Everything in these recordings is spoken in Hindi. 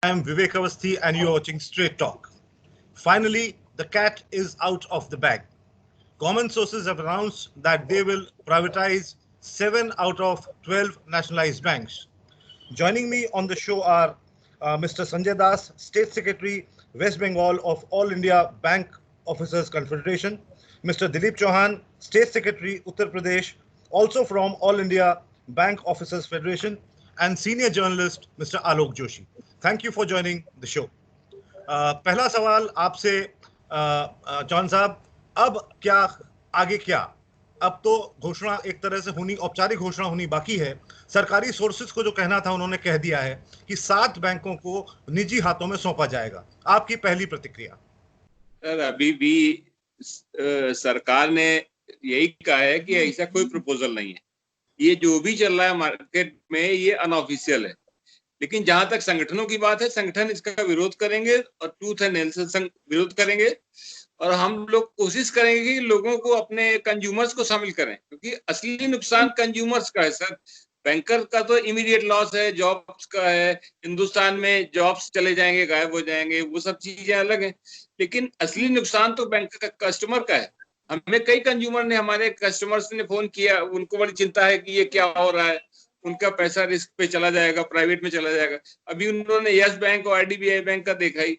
I'm Vivek Avasthi and you're watching Straight Talk. Finally, the cat is out of the bag. Government sources have announced that they will privatize 7 out of 12 nationalized banks. Joining me on the show are Mr. Sanjay Das, State Secretary, West Bengal of All India Bank Officers Confederation, Mr. Dilip Chauhan, State Secretary, Uttar Pradesh, also from All India Bank Officers Federation, and senior journalist Mr. Alok Joshi. Thank you for joining the show. पहला सवाल आपसे चौहान साहब, अब क्या आगे क्या? अब तो घोषणा एक तरह से होनी, औपचारिक घोषणा होनी बाकी है. सरकारी सोर्सेज को जो कहना था उन्होंने कह दिया है कि 7 बैंकों को निजी हाथों में सौंपा जाएगा. आपकी पहली प्रतिक्रिया? सर, अभी भी सरकार ने यही कहा है कि ऐसा कोई प्रपोजल नहीं है. ये जो भी चल रहा है मार्केट में ये अनऑफिशियल है. लेकिन जहां तक संगठनों की बात है, संगठन इसका विरोध करेंगे और टूथ एंड नेल से विरोध करेंगे, और हम लोग कोशिश करेंगे कि लोगों को, अपने कंज्यूमर्स को शामिल करें, क्योंकि असली नुकसान कंज्यूमर्स का है सर. बैंकर का तो इमीडिएट लॉस है, जॉब्स का है. हिंदुस्तान में जॉब्स चले जाएंगे, गायब हो जाएंगे, वो सब चीजें अलग हैं. लेकिन असली नुकसान तो बैंक का, कस्टमर का है. हमें कई कंज्यूमर ने, हमारे कस्टमर्स ने फोन किया, उनको बड़ी चिंता है कि ये क्या हो रहा है, उनका पैसा रिस्क पे चला जाएगा, प्राइवेट में चला जाएगा. अभी उन्होंने यस बैंक और आईडीबीआई बैंक का देखा ही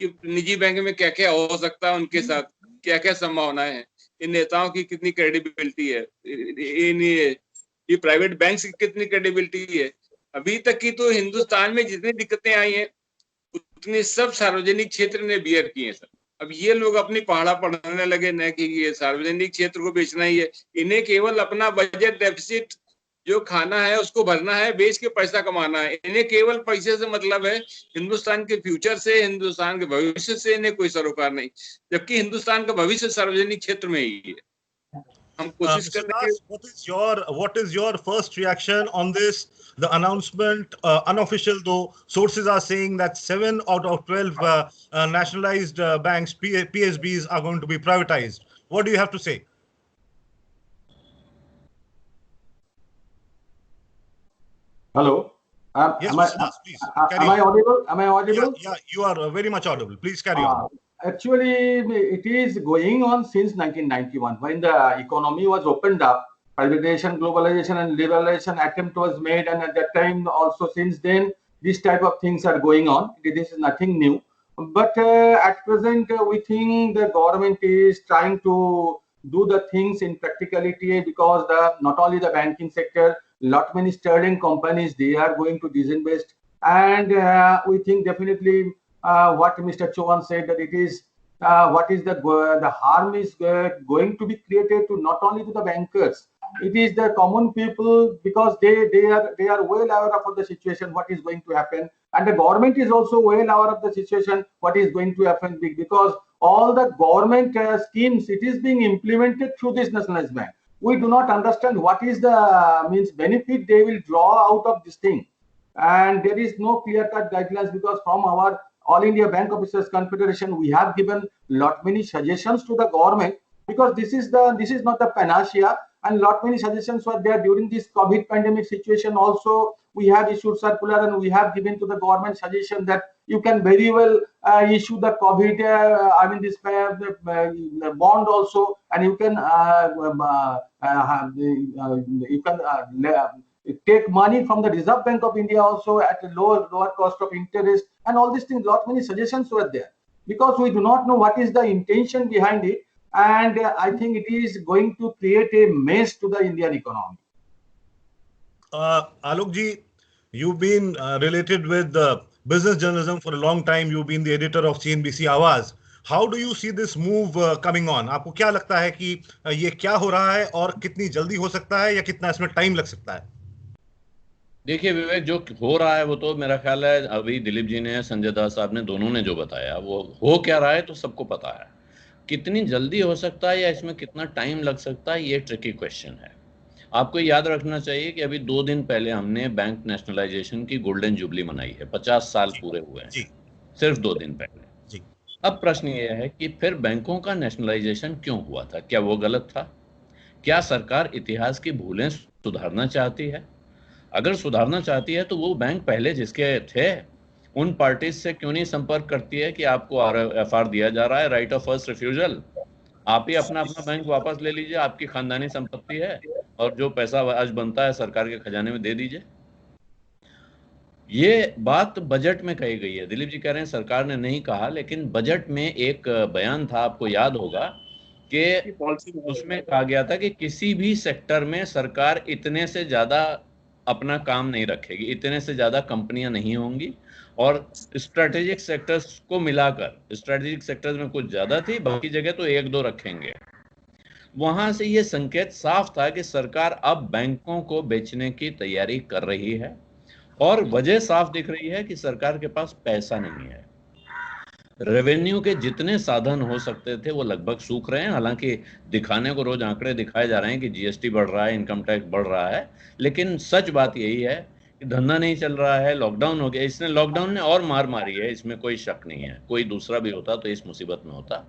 कि निजी बैंक में क्या क्या हो सकता है, उनके साथ क्या क्या संभावनाएं हैं, इन नेताओं की कितनी क्रेडिबिलिटी है, ये प्राइवेट बैंक की कितनी क्रेडिबिलिटी है. अभी तक की तो हिंदुस्तान में जितनी दिक्कतें आई हैं उतनी सब सार्वजनिक क्षेत्र ने बियर की है सर. अब ये लोग अपनी पहाड़ा पढ़ने लगे न कि ये सार्वजनिक क्षेत्र को बेचना ही है. इन्हें केवल अपना बजट डेफिसिट जो खाना है उसको भरना है, बेच के पैसा कमाना है. इन्हें केवल पैसे से मतलब है. हिंदुस्तान के फ्यूचर से, हिंदुस्तान के भविष्य से इन्हें कोई सरोकार नहीं, जबकि हिंदुस्तान का भविष्य सार्वजनिक क्षेत्र में ही है. हम कोशिश करते हैं. What is your first reaction on this? The announcement, unofficial though, sources are saying that 7 out of 12 nationalized banks, PSBs, are going to be privatized. What do you have to say? Hello. Yes, please. Am I audible? Am I audible? Yeah, you are very much audible. Please carry on. Actually, it is going on since 1991, when the economy was opened up. Privatization, globalization, and liberalization attempt was made, and at that time also, since then, this type of things are going on. This is nothing new. But at present, we think the government is trying to do the things in practicality, because not only the banking sector, lot many sterling companies, they are going to disinvest, and we think definitely what Mr. Chauhan said, that it is what is the harm is going to be created to not only to the bankers, it is the common people, because they are well aware of the situation, what is going to happen, and the government is also well aware of the situation, what is going to happen, because all the government schemes, it is being implemented through this nationalized bank. We do not understand what is the benefit they will draw out of this thing, and there is no clear-cut guidelines, because from our All India Bank Officers Confederation, we have given lot many suggestions to the government, because this is not the panacea, and lot many suggestions were there during this COVID pandemic situation. Also, we have issued circular, and we have given to the government suggestion that you can very well issue the COVID, this bond also, and you can take money from the Reserve Bank of India also at a lower cost of interest, and all these things. Lot many suggestions were there, because we do not know what is the intention behind it, and I think it is going to create a mess to the Indian economy. Alok ji, you've been related with business journalism for a long time. You've been the editor of CNBC Awaaz. How do you see this move coming on? आपको क्या लगता है कि ये क्या हो रहा है, और कितनी जल्दी हो सकता है, या कितना इसमें टाइम लग सकता है? देखिए विवेक, जो हो रहा है वो तो मेरा ख्याल है, अभी दिलीप जी ने, संजय दास साहब ने, दोनों ने जो बताया, वो हो क्या रहा है तो सबको पता है. कितनी जल्दी हो सकता है या इसमें कितना टाइम लग सकता है, ये ट्रिकी क्वेश्चन है. आपको याद रखना चाहिए कि अभी 2 दिन पहले हमने बैंक नेशनलाइजेशन की गोल्डन जुबली मनाई है. 50 साल पूरे हुए हैं सिर्फ 2 दिन पहले. अब प्रश्न ये है कि फिर बैंकों का नेशनलाइजेशन क्यों हुआ था? क्या वो गलत था? क्या सरकार इतिहास की भूलें सुधारना चाहती है? अगर सुधारना चाहती है तो वो बैंक पहले जिसके थे उन पार्टीज से क्यों नहीं संपर्क करती है कि आपको RFR दिया जा रहा है, राइट ऑफ फर्स्ट रिफ्यूजल, आप ही अपना बैंक वापस ले लीजिए, आपकी खानदानी संपत्ति है, और जो पैसा आज बनता है सरकार के खजाने में दे दीजिए। ये बात बजट में कही गई है। दिलीप जी कह रहे हैं सरकार ने नहीं कहा, लेकिन बजट में एक बयान था, आपको याद होगा कि उसमें कहा गया था कि किसी भी सेक्टर में सरकार इतने से ज्यादा अपना काम नहीं रखेगी, इतने से ज्यादा कंपनियां नहीं होंगी, और स्ट्रेटेजिक सेक्टर्स को मिलाकर, स्ट्रेटेजिक सेक्टर्स में कुछ ज्यादा थी, बाकी जगह तो एक दो रखेंगे। वहां से ये संकेत साफ था कि सरकार अब बैंकों को बेचने की तैयारी कर रही है, और वजह साफ दिख रही है कि सरकार के पास पैसा नहीं है। रेवेन्यू के जितने साधन हो सकते थे वो लगभग सूख रहे हैं। हालांकि दिखाने को रोज आंकड़े दिखाए जा रहे हैं कि GST बढ़ रहा है, इनकम टैक्स बढ़ रहा है, लेकिन सच बात यही है कि धंधा नहीं चल रहा है, लॉकडाउन हो गया। इसने, लॉकडाउन ने और मार मारी है, इसमें कोई शक नहीं है। कोई दूसरा भी होता तो इस मुसीबत में होता,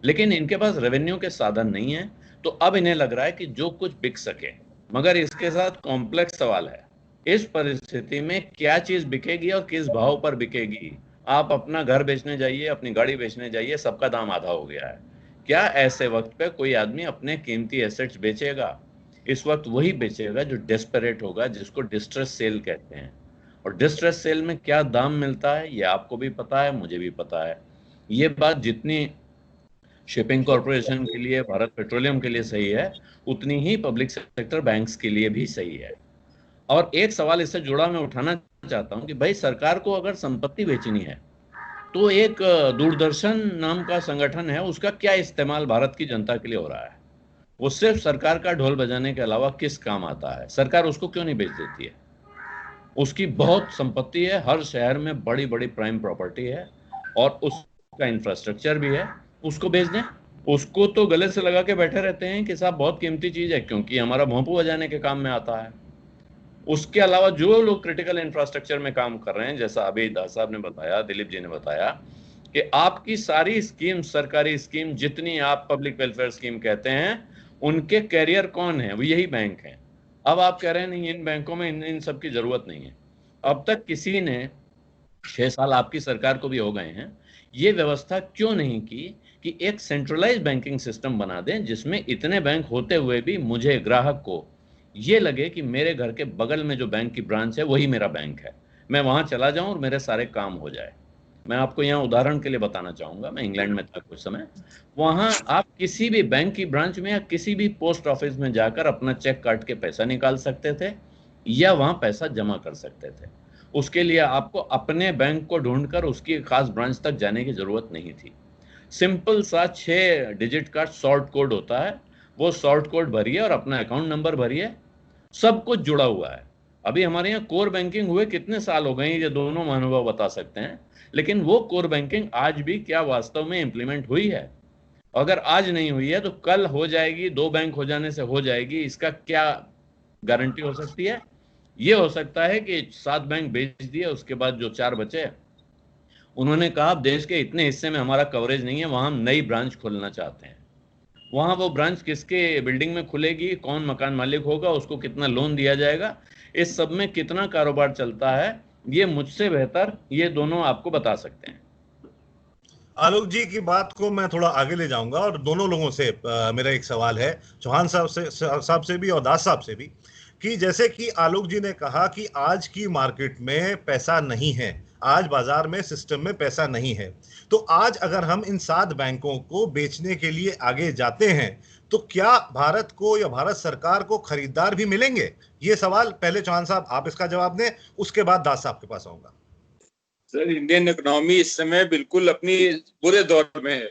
लेकिन इनके पास रेवेन्यू के साधन नहीं है। तो अब इन्हें लग रहा है कि जो कुछ बिक सके, मगर इसके साथ कॉम्प्लेक्स सवाल है, इस परिस्थिति में क्या चीज बिकेगी और किस भाव पर बिकेगी। आप अपना घर बेचने जाइए, अपनी गाड़ी बेचने जाइए, सबका दाम आधा हो गया है। क्या ऐसे वक्त पे कोई आदमी अपने कीमती एसेट्स बेचेगा? इस वक्त वही बेचेगा जो डेस्परेट होगा, जिसको डिस्ट्रेस सेल कहते हैं। और डिस्ट्रेस सेल में क्या दाम मिलता है ये आपको भी पता है, मुझे भी पता है। ये बात जितनी शिपिंग कॉर्पोरेशन के लिए, भारत पेट्रोलियम के लिए सही है, उतनी ही पब्लिक सेक्टर बैंक्स के लिए भी सही है। और एक सवाल इससे जुड़ा मैं उठाना चाहता हूं कि भाई सरकार को अगर संपत्ति बेचनी है तो एक दूरदर्शन नाम का संगठन है, उसका क्या इस्तेमाल भारत की जनता के लिए हो रहा है? वो सिर्फ सरकार का ढोल बजाने के अलावा किस काम आता है? सरकार उसको क्यों नहीं बेच देती है? उसकी बहुत संपत्ति है, हर शहर में बड़ी बड़ी प्राइम प्रॉपर्टी है, और उसका इंफ्रास्ट्रक्चर भी है, उसको बेच दें। उसको तो गले से लगा के बैठे रहते हैं कि साहब बहुत कीमती चीज है, क्योंकि हमारा भोंपू बजाने के काम में आता है। उसके अलावा जो लोग क्रिटिकल इंफ्रास्ट्रक्चर में काम कर रहे हैं, जैसा अभी दास साहब ने बताया, दिलीप जी ने बताया, कि आपकी सारी स्कीम, सरकारी स्कीम, जितनी आप पब्लिक वेलफेयर स्कीम कहते हैं, उनके कैरियर कौन है? वो यही बैंक है। अब आप कह रहे हैं नहीं, इन बैंकों में इन सब की जरूरत नहीं है। अब तक किसी ने, 6 साल आपकी सरकार को भी हो गए हैं, ये व्यवस्था क्यों नहीं की कि एक सेंट्रलाइज्ड बैंकिंग सिस्टम बना दें, जिसमें इतने बैंक होते हुए भी मुझे, ग्राहक को, ये लगे कि मेरे घर के बगल में जो बैंक की ब्रांच है वही मेरा बैंक है, मैं वहां चला जाऊं और मेरे सारे काम हो जाए। मैं आपको यहाँ उदाहरण के लिए बताना चाहूंगा, मैं इंग्लैंड में था कुछ समय, वहां आप किसी भी बैंक की ब्रांच में या किसी भी पोस्ट ऑफिस में जाकर अपना चेक काट के पैसा निकाल सकते थे, या वहां पैसा जमा कर सकते थे। उसके लिए आपको अपने बैंक को ढूंढकर उसकी खास ब्रांच तक जाने की जरूरत नहीं थी। सिंपल सा 6 डिजिट का शॉर्ट कोड होता है, वो शॉर्ट कोड भरिए और अपना अकाउंट नंबर भरिए, सब कुछ जुड़ा हुआ है। अभी हमारे यहाँ कोर बैंकिंग हुए कितने साल हो गए, ये दोनों महानुभाव बता सकते हैं, लेकिन वो कोर बैंकिंग आज भी क्या वास्तव में इंप्लीमेंट हुई है? अगर आज नहीं हुई है तो कल हो जाएगी, 2 बैंक हो जाने से हो जाएगी, इसका क्या गारंटी हो सकती है? ये हो सकता है कि 7 बैंक बेच दिए, उसके बाद जो 4 बचे, उन्होंने कहा देश के इतने हिस्से में हमारा कवरेज नहीं है, वहां हम नई ब्रांच खोलना चाहते हैं। वहां वो ब्रांच किसके बिल्डिंग में खुलेगी, कौन मकान मालिक होगा, उसको कितना लोन दिया जाएगा, इस सब में कितना कारोबार चलता है, ये मुझसे बेहतर ये दोनों आपको बता सकते हैं। आलोक जी की बात को मैं थोड़ा आगे ले जाऊंगा, और दोनों लोगों से मेरा एक सवाल है, चौहान साहब से भी और दास साहब से भी, कि जैसे कि आलोक जी ने कहा कि आज की मार्केट में पैसा नहीं है, आज बाजार में, सिस्टम में पैसा नहीं है, तो आज अगर हम इन 7 बैंकों को बेचने के लिए आगे जाते हैं तो क्या भारत को या भारत सरकार को खरीदार भी मिलेंगे? ये सवाल पहले चौहान साहब आप इसका जवाब दें, उसके बाद दास साहब के पास आऊंगा। सर, इंडियन इकोनॉमी इस समय बिल्कुल अपनी बुरे दौर में है,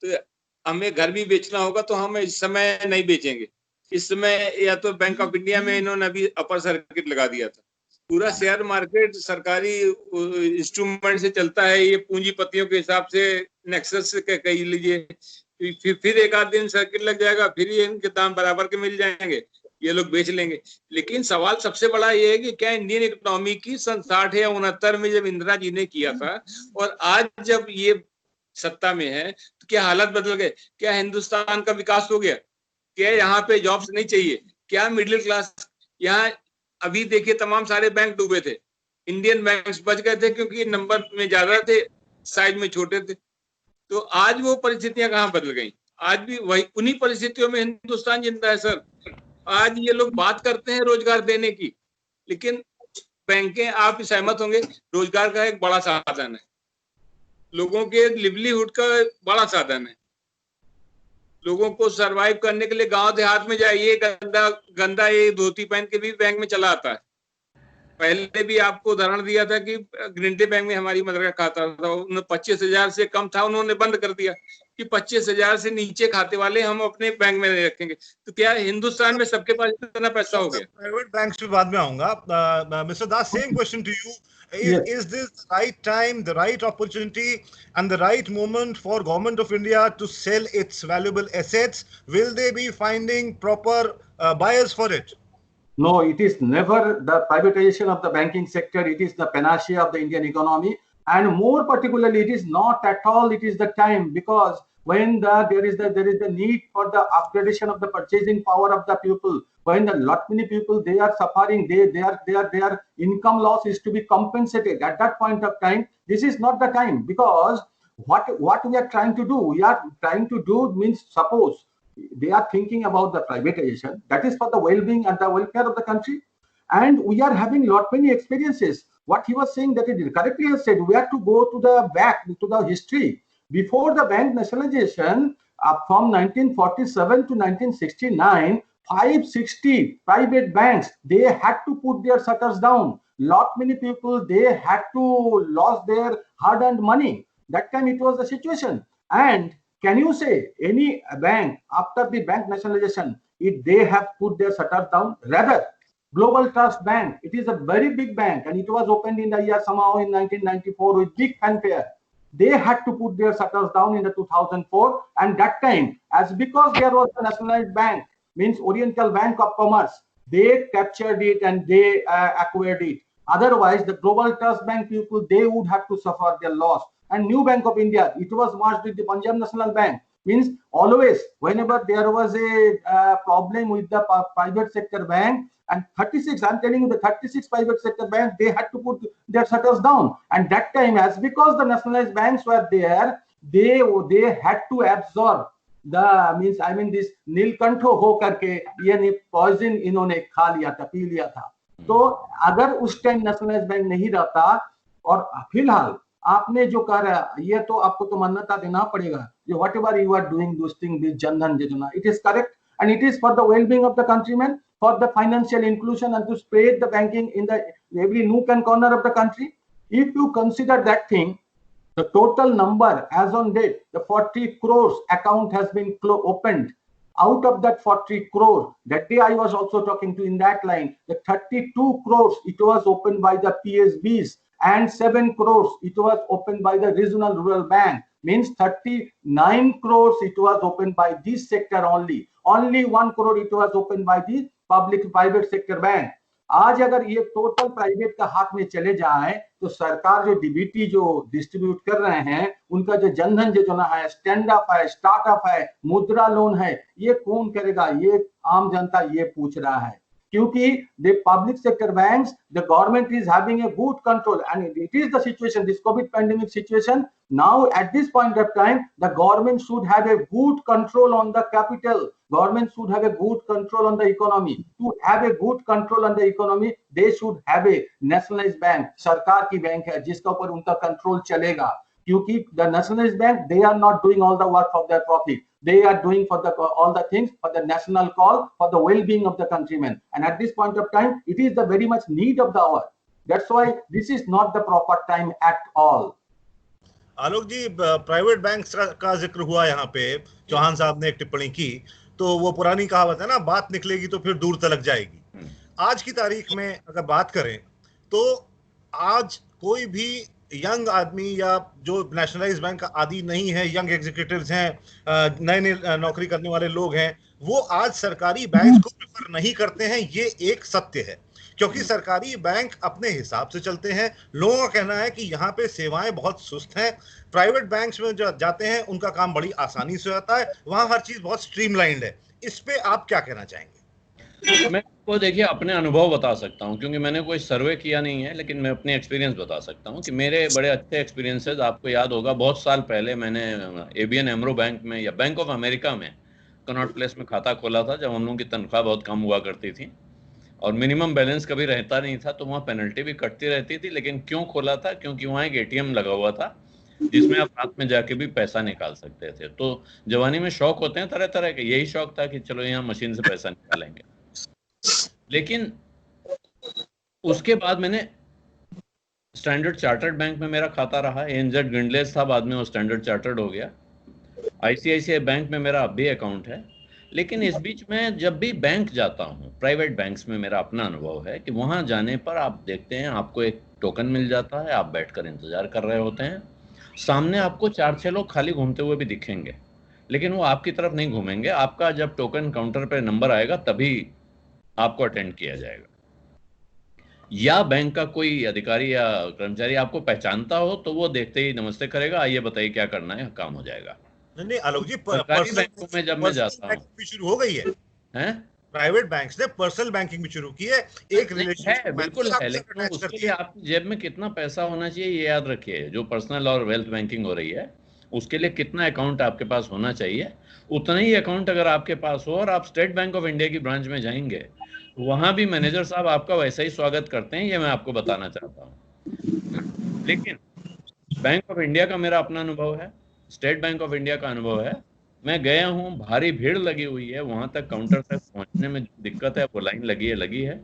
तो हमें घर भी बेचना होगा तो हम इस समय नहीं बेचेंगे। इस समय या तो बैंक ऑफ इंडिया में इन्होंने अभी अपर सर्किट लगा दिया था, पूरा शेयर मार्केट सरकारी इंस्ट्रूमेंट से चलता है, ये पूंजीपतियों के हिसाब से नेक्सस से कह लीजिए, फिर एक आध दिन सर्किट लग जाएगा, फिर ये इनके दाम बराबर के मिल जाएंगे, ये लोग बेच लेंगे। लेकिन सवाल सबसे बड़ा ये है कि क्या इंडियन इकोनॉमी की सन 60 या 69 में जब इंदिरा जी ने किया था और आज जब ये सत्ता में है तो क्या हालत बदल गए? क्या हिंदुस्तान का विकास हो गया? क्या यहाँ पे जॉब्स नहीं चाहिए? क्या मिडिल क्लास यहाँ, अभी देखिए तमाम सारे बैंक डूबे थे, इंडियन बैंक्स बच गए थे क्योंकि नंबर में ज्यादा थे, साइज में छोटे थे। तो आज वो परिस्थितियां कहाँ बदल गई? आज भी वही उन्हीं परिस्थितियों में हिंदुस्तान जिंदा है सर। आज ये लोग बात करते हैं रोजगार देने की, लेकिन बैंकें, आप सहमत होंगे, रोजगार का एक बड़ा साधन है, लोगों के लिवलीहुड का बड़ा साधन है। लोगों को सरवाइव करने के लिए गांव देहात में जाइए, गंदा गंदा ये धोती पहन के भी बैंक में चला आता है। पहले भी आपको उदाहरण दिया था कि ग्रीनडे बैंक में हमारी मदद का खाता था, उन्होंने 25,000 से कम था, उन्होंने बंद कर दिया कि 25,000 से नीचे खाते वाले हम अपने बैंक में नहीं रखेंगे। तो क्या हिंदुस्तान में सबके पास इतना पैसा हो गया? प्राइवेट बैंक्स पे बाद में आऊंगा। Mister Das, same question to you. Yes. Is this the right time, the right opportunity, and the right moment for Government of India to sell its valuable assets? Will they be finding proper buyers for it? No, it is never the privatization of the banking sector. It is the panacea of the Indian economy. And more particularly, it is not at all, it is the time, because when there is the need for the upgradation of the purchasing power of the people, when the lot many people, they are suffering, their income loss is to be compensated. At that point of time, this is not the time, because what we are trying to do, means, suppose they are thinking about the privatization, that is for the well-being and the welfare of the country, and we are having lot many experiences. What he was saying, that it correctly has said, we have to go to the back to the history before the bank nationalization. From 1947 to 1969, 560 private banks, they had to put their shutters down. Lot many people, they had to lose their hard-earned money. That time it was the situation. And can you say any bank after the bank nationalization, they have put their shutters down? Rather, Global Trust Bank, it is a very big bank, and it was opened in the year somehow in 1994 with big fanfare. They had to put their shutters down in the 2004, and that time, as because there was a nationalized bank, means Oriental Bank of Commerce, they captured it and they acquired it. Otherwise, the Global Trust Bank people, they would have to suffer their loss. And New Bank of India, it was merged with the Punjab National Bank. Means always, whenever there was a problem with the private sector bank, and 36, I'm telling you, the 36 private sector banks, they had to put their shutters down. And that time, as because the nationalized banks were there, they had to absorb the this नीलकंठो हो करके ये पॉइजन इन्होंने खा लिया था, पी लिया था. तो अगर उस टाइम नेशनलाइज बैंक नहीं रहता, और फिलहाल आपने जो कहा, ये तो आपको तो मान्यता देना पड़ेगा, जो whatever you are doing this thing with Jan Dhan Yojana, it is correct, and it is for the well-being of the countrymen, for the financial inclusion, and to spread the banking in the every nook and corner of the country. If you consider that thing, the total number as on date, the 40 crores account has been opened. Out of that 40 crore, that day I was also talking to in that line, the 32 crores, it was opened by the PSBs, and 7 crores, it was opened by the regional rural bank. Means 39 crores, it was opened by this sector only. Only 1 crore, it was opened by the private sector bank. आज अगर ये टोटल प्राइवेट का हाथ में चले जाए, तो सरकार जो डीबीटी जो डिस्ट्रीब्यूट कर रहे हैं, उनका जो जनधन योजना है, स्टैंड अप है, स्टार्टअप है, मुद्रा लोन है, ये कौन करेगा? ये आम जनता ये पूछ रहा है, क्योंकि the public sector banks, the government is having a good control, and it is the situation, this COVID pandemic situation. Now at this point of time, the government should have a good control on the capital. Government should have a good control on the economy. To have a good control on the economy, they should have a nationalized bank. सरकार की बैंक है जिसका ऊपर उनका कंट्रोल चलेगा, क्योंकि the nationalized bank, they are not doing all the work for their profit. They are doing for all the things for the national call, for the well-being of the countrymen. And at this point of time, it is the very much need of the hour. That's why this is not the proper time at all. Alok ji, private banks का जिक्र हुआ यहाँ पे, चौहान साहब ने एक टिप्पणी की, तो वो पुरानी कहावत है ना, बात निकलेगी तो फिर दूर तलक जाएगी. आज की तारीख में अगर बात करें, तो आज कोई भी यंग आदमी या जो नेशनलाइज बैंक का आदी नहीं है, यंग एग्जीक्यूटिव्स हैं, नए नए नौकरी करने वाले लोग हैं, वो आज सरकारी बैंक्स को प्रेफर नहीं करते हैं. ये एक सत्य है, क्योंकि सरकारी बैंक अपने हिसाब से चलते हैं. लोगों का कहना है कि यहाँ पे सेवाएं बहुत सुस्त हैं. प्राइवेट बैंक्स में जो जाते हैं, उनका काम बड़ी आसानी से होता है, वहां हर चीज बहुत स्ट्रीमलाइंड है. इस पे आप क्या कहना चाहेंगे? मैं को देखिए अपने अनुभव बता सकता हूं, क्योंकि मैंने कोई सर्वे किया नहीं है, लेकिन मैं अपने एक्सपीरियंस बता सकता हूं कि मेरे बड़े अच्छे एक्सपीरियंसेस, आपको याद होगा बहुत साल पहले मैंने एबीएन एमरो बैंक में या बैंक ऑफ अमेरिका में कनॉट प्लेस में खाता खोला था, जब हम लोगों की तनख्वाह बहुत कम हुआ करती थी और मिनिमम बैलेंस कभी रहता नहीं था, तो वहाँ पेनल्टी भी कटती रहती थी। लेकिन क्यों खोला था? क्योंकि वहाँ एक एटीएम लगा हुआ था जिसमें आप रात में जाके भी पैसा निकाल सकते थे। तो जवानी में शौक होते हैं तरह तरह के, यही शौक था कि चलो यहाँ मशीन से पैसा निकालेंगे। लेकिन उसके बाद मैंने स्टैंडर्ड चार्टर्ड बैंक में मेरा खाता रहा, एनजेड ग्रिंडलेस था, बाद में वो स्टैंडर्ड चार्टर्ड हो गया। आईसीआईसीआई बैंक में मेरा अब भी अकाउंट है। लेकिन इस बीच में जब भी बैंक जाता हूँ, प्राइवेट बैंक्स में मेरा अपना अनुभव है कि वहाँ जाने पर आप देखते हैं आपको एक टोकन मिल जाता है, आप बैठकर इंतजार कर रहे होते हैं, सामने आपको 4-6 लोग खाली घूमते हुए भी दिखेंगे, लेकिन वो आपकी तरफ नहीं घूमेंगे। आपका जब टोकन काउंटर पे नंबर आएगा तभी आपको अटेंड किया जाएगा। या बैंक का कोई अधिकारी या कर्मचारी आपको पहचानता हो तो वो देखते ही नमस्ते करेगा, आइए बताइए क्या करना है, काम हो जाएगा। नहीं आलोक जी, सरकारी बैंकों में जब मैं जाता हूँ भी शुरू हो गई है, हैं? प्राइवेट बैंक्स ने पर्सनल बैंकिंग भी शुरू की है। एक रिलेशन है, बिल्कुल है, लेकिन उसके लिए आपकी जेब में कितना पैसा होना चाहिए ये याद रखिए। जो पर्सनल और वेल्थ बैंकिंग हो रही है उसके लिए कितना अकाउंट आपके पास होना चाहिए, उतना ही अकाउंट अगर आपके पास हो और आप स्टेट बैंक ऑफ इंडिया की ब्रांच में जाएंगे, वहां भी मैनेजर साहब आपका वैसा ही स्वागत करते हैं, ये मैं आपको बताना चाहता हूँ। लेकिन बैंक ऑफ इंडिया का मेरा अपना अनुभव है, स्टेट बैंक ऑफ इंडिया का अनुभव है। मैं गया हूँ, भारी भीड़ लगी हुई है, वहां तक काउंटर तक पहुंचने में दिक्कत है, वो लाइन लगी है।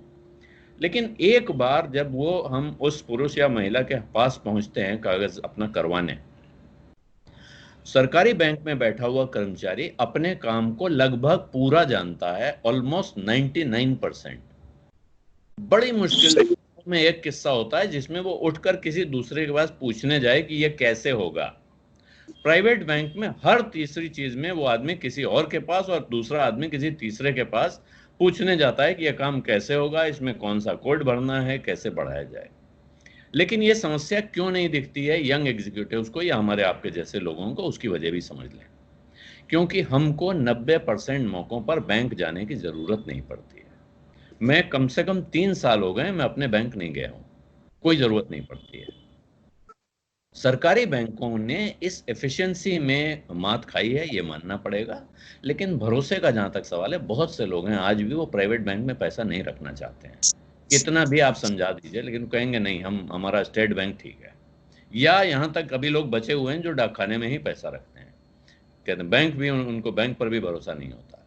लेकिन एक बार जब वो हम उस पुरुष या महिला के पास पहुंचते हैं कागज अपना करवाने, सरकारी बैंक में बैठा हुआ कर्मचारी अपने काम को लगभग पूरा जानता है, ऑलमोस्ट 99%। बड़ी मुश्किल में एक किस्सा होता है जिसमें वो उठकर किसी दूसरे के पास पूछने जाए कि ये कैसे होगा। प्राइवेट बैंक में हर तीसरी चीज में वो आदमी किसी और के पास और दूसरा आदमी किसी तीसरे के पास पूछने जाता है कि यह काम कैसे होगा, इसमें कौन सा कोड भरना है, कैसे बढ़ाया जाए। लेकिन ये समस्या क्यों नहीं दिखती है यंग एग्जीक्यूटिव्स को या हमारे आपके जैसे लोगों को, उसकी वजह भी समझ लें। क्योंकि हमको 90% मौकों पर बैंक जाने की जरूरत नहीं पड़ती है। मैं कम से कम 3 साल हो गए मैं अपने बैंक नहीं गया हूं, कोई जरूरत नहीं पड़ती है। सरकारी बैंकों ने इस एफिशिएंसी में मात खाई है, ये मानना पड़ेगा। लेकिन भरोसे का जहां तक सवाल है, बहुत से लोग हैं आज भी वो प्राइवेट बैंक में पैसा नहीं रखना चाहते हैं। कितना भी आप समझा दीजिए, लेकिन कहेंगे नहीं, हमारा स्टेट बैंक ठीक है। या यहां तक अभी लोग बचे हुए हैं जो डाकखाने में ही पैसा रखते हैं, कहते हैं बैंक भी, उनको बैंक पर भी भरोसा नहीं होता।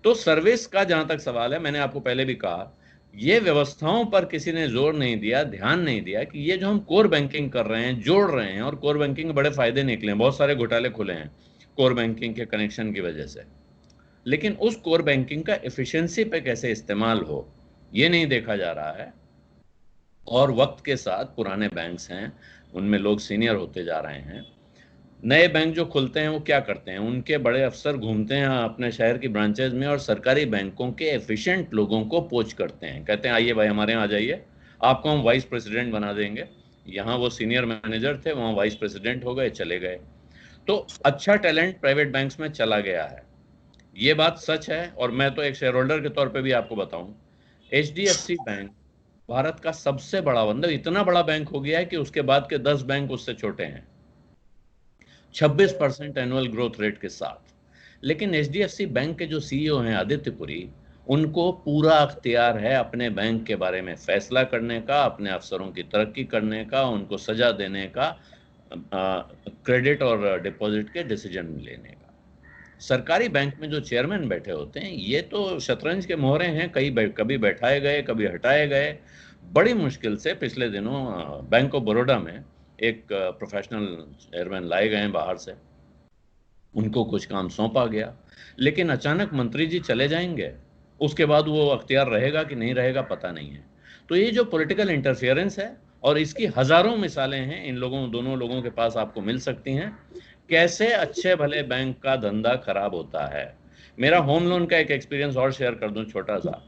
तो सर्विस का जहां तक सवाल है, मैंने आपको पहले भी कहा, ये व्यवस्थाओं पर किसी ने जोर नहीं दिया, ध्यान नहीं दिया कि ये जो हम कोर बैंकिंग कर रहे हैं, जोड़ रहे हैं, और कोर बैंकिंग के बड़े फायदे निकले हैं, बहुत सारे घोटाले खुले हैं कोर बैंकिंग के कनेक्शन की वजह से। लेकिन उस कोर बैंकिंग का एफिशिएंसी पे कैसे इस्तेमाल हो, ये नहीं देखा जा रहा है। और वक्त के साथ पुराने बैंक्स हैं, उनमें लोग सीनियर होते जा रहे हैं। नए बैंक जो खुलते हैं वो क्या करते हैं, उनके बड़े अफसर घूमते हैं अपने शहर की ब्रांचेज में और सरकारी बैंकों के एफिशिएंट लोगों को पोच करते हैं, कहते हैं आइए भाई हमारे यहाँ आ जाइए, आपको हम वाइस प्रेसिडेंट बना देंगे। यहाँ वो सीनियर मैनेजर थे, वहाँ वाइस प्रेसिडेंट हो गए, चले गए। तो अच्छा टैलेंट प्राइवेट बैंक्स में चला गया है, ये बात सच है। और मैं तो एक शेयर होल्डर के तौर पे भी आपको बताऊं, HDFC बैंक भारत का सबसे बड़ा, मतलब इतना बड़ा बैंक हो गया है कि उसके बाद के 10 बैंक उससे छोटे हैं, 26% एनुअल ग्रोथ रेट के साथ। लेकिन HDFC बैंक के जो CEO हैं आदित्य पुरी, उनको पूरा अख्तियार है अपने बैंक के बारे में फैसला करने का, अपने अफसरों की तरक्की करने का, उनको सजा देने का, क्रेडिट और डिपॉजिट के डिसीजन लेने का। सरकारी बैंक में जो चेयरमैन बैठे होते हैं, ये तो शतरंज के मोहरे हैं, कभी बैठाए गए, कभी हटाए गए। बड़ी मुश्किल से पिछले दिनों बैंक ऑफ बड़ौदा में एक प्रोफेशनल चेयरमैन लाए गए हैं बाहर से, उनको कुछ काम सौंपा गया, लेकिन अचानक मंत्री जी चले जाएंगे, उसके बाद वो अख्तियार रहेगा कि नहीं रहेगा पता नहीं है। तो ये जो पॉलिटिकल इंटरफेरेंस है, और इसकी हजारों मिसालें हैं इन लोगों, दोनों लोगों के पास आपको मिल सकती हैं, कैसे अच्छे भले बैंक का धंधा खराब होता है। मेरा होम लोन का एक एक्सपीरियंस और शेयर कर दूं छोटा सा।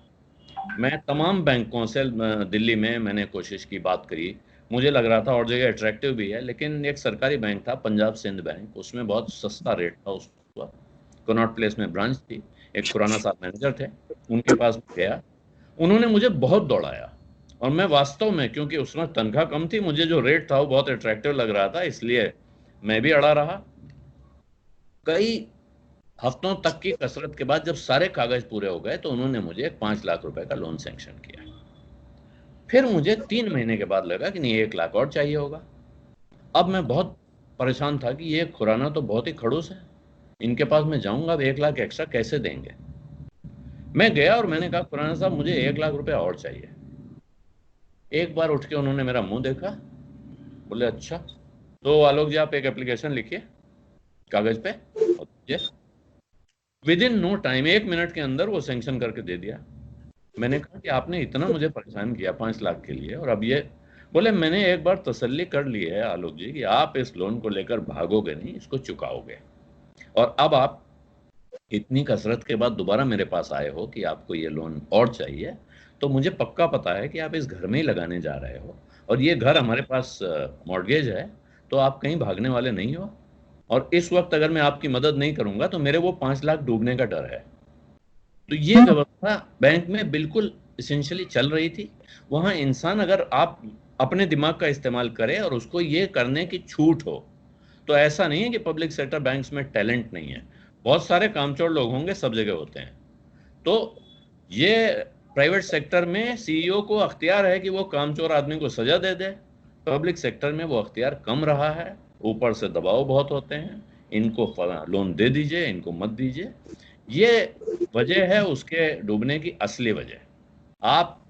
मैं तमाम बैंकों से दिल्ली में मैंने कोशिश की, बात करी, मुझे लग रहा था और जगह अट्रैक्टिव भी है, लेकिन एक सरकारी बैंक था पंजाब सिंध बैंक, उसमें बहुत सस्ता रेट था उस वक्त, कनॉट प्लेस में ब्रांच थी, एक खुराना साहब मैनेजर थे, उनके पास गया, उन्होंने मुझे बहुत दौड़ाया और मैं वास्तव में, क्योंकि उस वक्त तनख्वाह कम थी, मुझे जो रेट था वो बहुत अट्रैक्टिव लग रहा था, इसलिए मैं भी अड़ा रहा। कई हफ्तों तक की कसरत के बाद जब सारे कागज पूरे हो गए तो उन्होंने मुझे 5 लाख रुपए का लोन सैंक्शन किया। फिर मुझे 3 महीने के बाद लगा कि नहीं 1 लाख और चाहिए होगा। अब मैं बहुत परेशान था कि ये खुराना तो बहुत ही खड़ूस है, इनके पास मैं जाऊंगा, अब 1 लाख एक्स्ट्रा कैसे देंगे। मैं गया और मैंने कहा खुराना साहब मुझे 1 लाख रुपए और चाहिए। एक बार उठ के उन्होंने मेरा मुंह देखा, बोले अच्छा तो आलोक जी आप एक एप्लीकेशन लिखिए कागज पे और दीजिए। Within no time, 1 minute के अंदर वो सैंक्शन करके दे दिया। मैंने कहा कि आपने इतना मुझे परेशान किया 5 लाख के लिए, और अब ये बोले मैंने एक बार तसल्ली कर ली है आलोक जी कि आप इस लोन को लेकर भागोगे नहीं, इसको चुकाओगे, और अब आप इतनी कसरत के बाद दोबारा मेरे पास आए हो कि आपको ये लोन और चाहिए, तो मुझे पक्का पता है कि आप इस घर में ही लगाने जा रहे हो और ये घर हमारे पास मॉर्गेज है, तो आप कहीं भागने वाले नहीं हो, और इस वक्त अगर मैं आपकी मदद नहीं करूंगा तो मेरे वो 5 लाख डूबने का डर है। तो ये व्यवस्था बैंक में बिल्कुल इसेंशियली चल रही थी। वहां इंसान अगर आप अपने दिमाग का इस्तेमाल करे और उसको ये करने की छूट हो, तो ऐसा नहीं है कि पब्लिक सेक्टर बैंक्स में टैलेंट नहीं है, बहुत सारे कामचोर लोग होंगे, सब जगह होते हैं। तो ये प्राइवेट सेक्टर में सीईओ को अख्तियार है कि वो कामचोर आदमी को सजा दे दे, पब्लिक सेक्टर में वो अख्तियार कम रहा है, ऊपर से दबाव बहुत होते हैं, इनको लोन दे दीजिए, इनको मत दीजिए। ये वजह है उसके डूबने की असली वजह। आप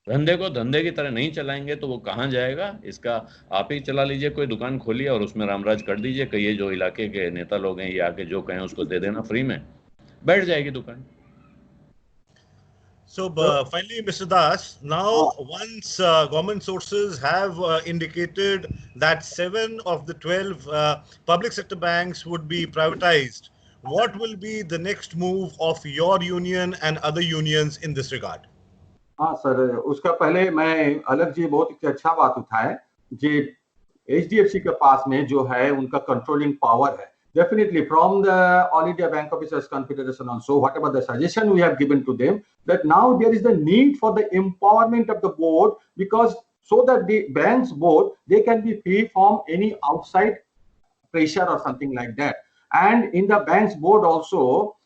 धंधे को धंधे की तरह नहीं चलाएंगे तो वो कहाँ जाएगा, इसका आप ही चला लीजिए, कोई दुकान खोलिए और उसमें रामराज कर दीजिए, कहिए जो इलाके के नेता लोग हैं ये आके जो कहें उसको दे देना फ्री में, बैठ जाएगी दुकान। So finally, Mr. Das, now once government sources have indicated that 7 of the 12 public sector banks would be privatized, what will be the next move of your union and other unions in this regard? हाँ सर, उसका पहले मैं अलग जी बहुत अच्छा बात उठाए जी, HDFC के पास में जो है उनका कंट्रोलिंग पावर है। Definitely from the All India Bank Officers Confederation also, whatever the suggestion we have given to them, that now there is the need for the empowerment of the board, because so that the bank's board, they can be free from any outside pressure or something like that. And in the bank's board also,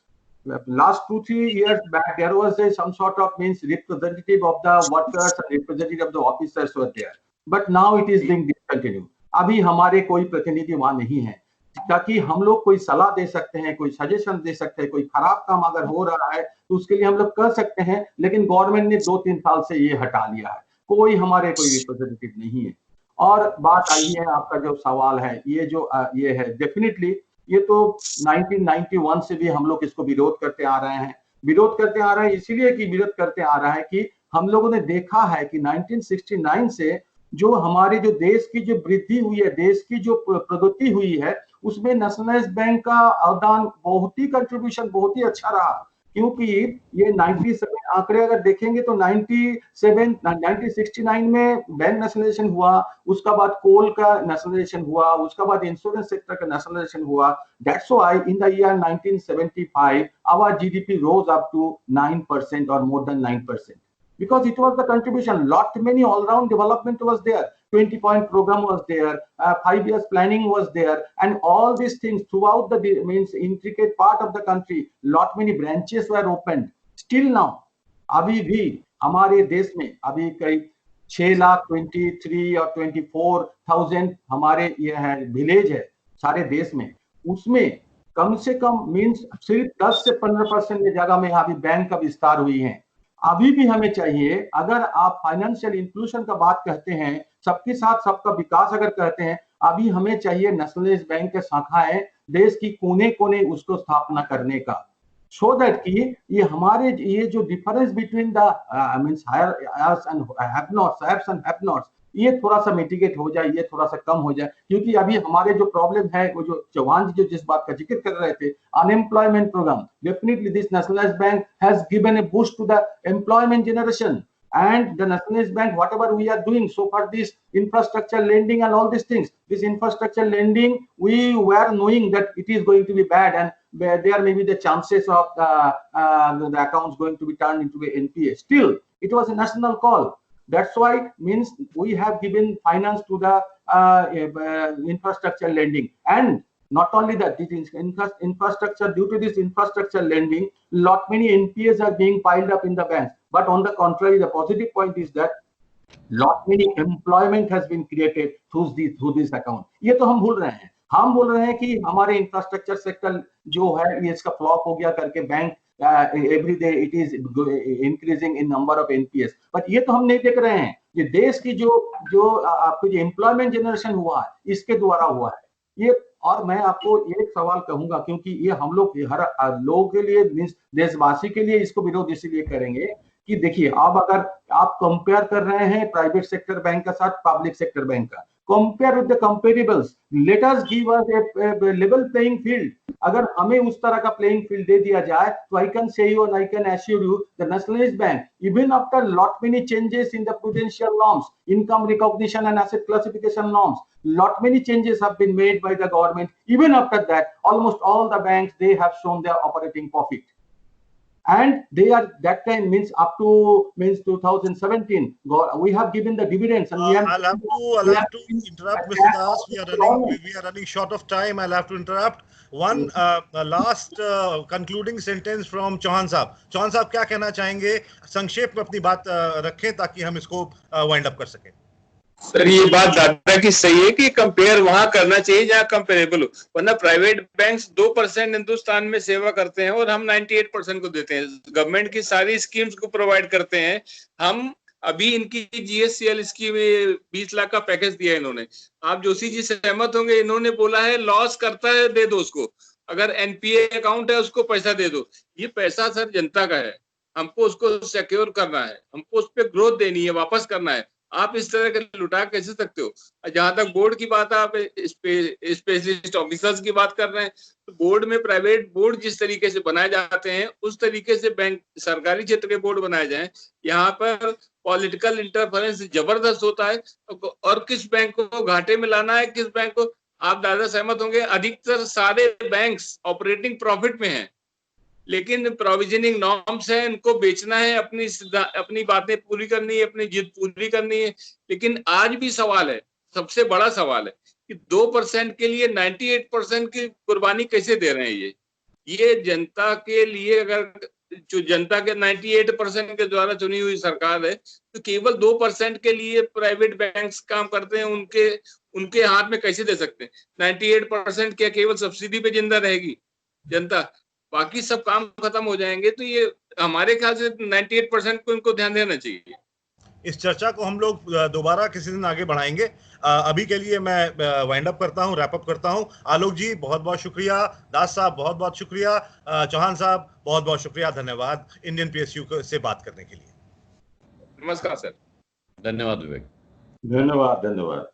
last 2-3 years back, there was some sort of representative of the workers and representative of the officers were there. But now it is being discontinued. अभी हमारे कोई प्रतिनिधि वहां नहीं है, ताकि हम लोग कोई सलाह दे सकते हैं, कोई सजेशन दे सकते हैं, कोई खराब काम अगर हो रहा है तो उसके लिए हम लोग कर सकते हैं, लेकिन गवर्नमेंट ने 2-3 साल से ये हटा लिया है, कोई हमारे कोई रिप्रेजेंटेटिव नहीं है। और बात आई है आपका जो सवाल है, ये जो ये है, डेफिनेटली ये तो 1991 से भी हम लोग इसको विरोध करते आ रहे हैं। विरोध करते आ रहे हैं इसीलिए कि विरोध करते आ रहा है कि हम लोगों ने देखा है कि 1969 से जो हमारे जो देश की जो वृद्धि हुई है, देश की जो प्रगति हुई है, उसमें नेशनलाइज्ड बैंक का अवदान बहुत ही कंट्रीब्यूशन बहुत ही अच्छा रहा, क्योंकि ये 97 आंकड़े अगर देखेंगे तो 1969 में बैंक नेशनलाइजेशन हुआ, उसका बाद कोल का नेशनलाइजेशन हुआ, उसका बाद इंश्योरेंस सेक्टर का नेशनलाइजेशन हुआ। That's why in the year 1975 our GDP rose up to 9% और more than 9%, because it was the contribution. Lot many all-round development was there. 20-point program was there. 5 years planning was there, and all these things throughout the means intricate part of the country. Lot many branches were opened. Still now, अभी भी हमारे देश में अभी करीब 6,23,000 और 24,000 हमारे ये है विलेज है सारे देश में, उसमें कम से कम मीन्स सिर्फ 10 से 15% जगह में अभी बैंक का विस्तार हुई है। अभी भी हमें चाहिए, अगर आप फाइनेंशियल इंक्लूजन का बात कहते हैं, सबके साथ सबका विकास अगर कहते हैं, अभी हमें चाहिए नेशनलाइज्ड बैंक के शाखाएं देश की कोने कोने उसको स्थापना करने का, सो दैट कि ये हमारे ये जो difference between the means hires and have nots ये थोड़ा सा मिटिगेट हो जाए, ये थोड़ा सा कम हो जाए। क्योंकि अभी हमारे जो प्रॉब्लम है, वो जो चौहान जी जो जिस बात का जिक्र कर रहे थे, unemployment programme, definitely this nationalised bank has given a boost to the employment generation, and the nationalized bank, whatever we are doing so far, this infrastructure lending and all these things, this infrastructure lending, we were knowing that it is going to be bad, and where there may be the chances of the accounts going to be turned into a NPA. Still, it was a national call. That's why means we have given finance to the infrastructure lending. And not only that, this infrastructure, due to this infrastructure lending, many NPAs are being piled up in the banks. But on the contrary, the positive point is that many employment has been created through this account. ये तो हम भूल रहे हैं. हम बोल रहे हैं कि हमारे इंफ्रास्ट्रक्चर सेक्टर जो है ये इसका फ्लॉप हो गया करके bank every day it is increasing in number of NPS. But ये तो हम नहीं देख रहे हैं. ये देश की जो आपको जो एम्प्लॉयमेंट जनरेशन हुआ है इसके द्वारा हुआ है ये. और मैं आपको एक सवाल कहूंगा, क्योंकि ये हम लोग हर लोगों के लिए, देशवासी के लिए इसको विरोध इसलिए करेंगे कि देखिए, अब अगर आप कंपेयर कर रहे हैं प्राइवेट सेक्टर बैंक का साथ पब्लिक सेक्टर बैंक का, compare with the comparables, let us give us a level playing field. अगर हमें उस तरह का प्लेइंग फील्ड दे दिया जाए तो I can say you and I can assure you the nationalised bank, even after lot many changes in the prudential norms, income recognition and asset classification norms, lot many changes have been made by the government. Even after that, almost all the banks, they have shown their operating profit, and they are that time means up to 2017 we have given the dividends. And I'll have to interrupt, Mr. Das. We are running short of time. I'll have to interrupt. One last concluding sentence from Chauhan साहब. चौहान साहब क्या कहना चाहेंगे? संक्षेप में अपनी बात रखें ताकि हम इसको वाइंड अप कर सकें. सर, ये बात दादा की सही है कि कंपेयर वहां करना चाहिए जहां कंपेरेबल हो, वरना प्राइवेट बैंक्स 2% हिंदुस्तान में सेवा करते हैं और हम 98% को देते हैं. गवर्नमेंट की सारी स्कीम्स को प्रोवाइड करते हैं हम. अभी इनकी GSCL स्कीम 20 लाख का पैकेज दिया है इन्होंने. आप जोशी जी सहमत होंगे, इन्होंने बोला है लॉस करता है दे दो उसको, अगर NPA अकाउंट है उसको पैसा दे दो. ये पैसा सर जनता का है, हमको उसको सिक्योर करना है, हमको उस पर ग्रोथ देनी है, वापस करना है. आप इस तरह के लुटा कैसे सकते हो? जहां तक बोर्ड की बात है, आप स्पेशलिस्ट ऑफिसर्स की बात कर रहे हैं, तो बोर्ड में प्राइवेट बोर्ड जिस तरीके से बनाए जाते हैं उस तरीके से बैंक सरकारी क्षेत्र के बोर्ड बनाए जाएं. यहाँ पर पॉलिटिकल इंटरफेरेंस जबरदस्त होता है. और किस बैंक को घाटे में लाना है, किस बैंक को, आप दादा सहमत होंगे, अधिकतर सारे बैंक्स ऑपरेटिंग प्रॉफिट में हैं, लेकिन प्रोविजनिंग नॉर्म्स है, इनको बेचना है, अपनी बातें पूरी करनी है, अपनी जिद पूरी करनी है. लेकिन आज भी सवाल है, सबसे बड़ा सवाल है कि 2% के लिए 98% की कुर्बानी कैसे दे रहे हैं. ये जनता के लिए, अगर जो जनता के 98% के द्वारा चुनी हुई सरकार है, तो केवल 2% के लिए प्राइवेट बैंक्स काम करते हैं, उनके हाथ में कैसे दे सकते हैं? 98% क्या केवल सब्सिडी पे जिंदा रहेगी जनता? बाकी सब काम खत्म हो जाएंगे. तो ये हमारे ख्याल से 98% को इनको ध्यान देना चाहिए. इस चर्चा को हम लोग दोबारा किसी दिन आगे बढ़ाएंगे. अभी के लिए मैं वाइंड अप करता हूं, रैप अप करता हूं. आलोक जी बहुत बहुत शुक्रिया, दास साहब बहुत बहुत शुक्रिया, चौहान साहब बहुत बहुत शुक्रिया, धन्यवाद इंडियन PSU से बात करने के लिए. नमस्कार सर. धन्यवाद विवेक. धन्यवाद.